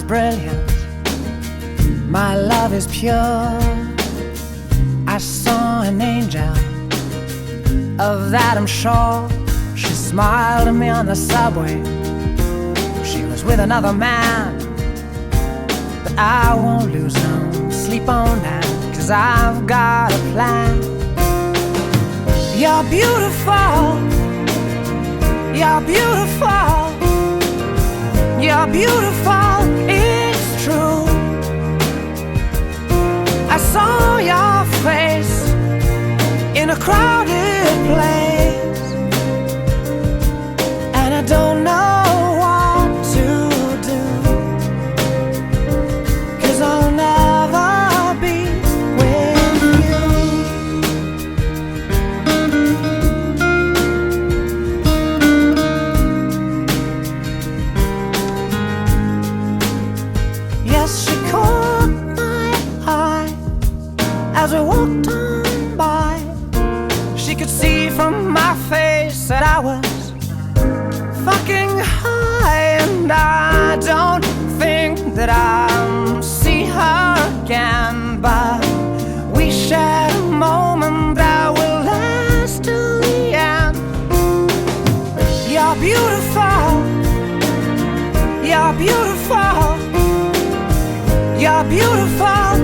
brilliant, my love is pure. I saw an angel, of that I'm sure. She smiled at me on the subway. She was with another man, but I won't lose no sleep on that, 'cause I've got a plan. You're beautiful, you're beautiful, you're beautiful, it's true. I saw your face in a crowded place, and I don't know what to do, 'cause I'll never be with you. Yes, she caught my eye as we walked on by. She could see from my face that I was fucking high, and I don't think that I'll see her again, but we shared a moment that will last till the end. You're beautiful, you're beautiful, you're beautiful.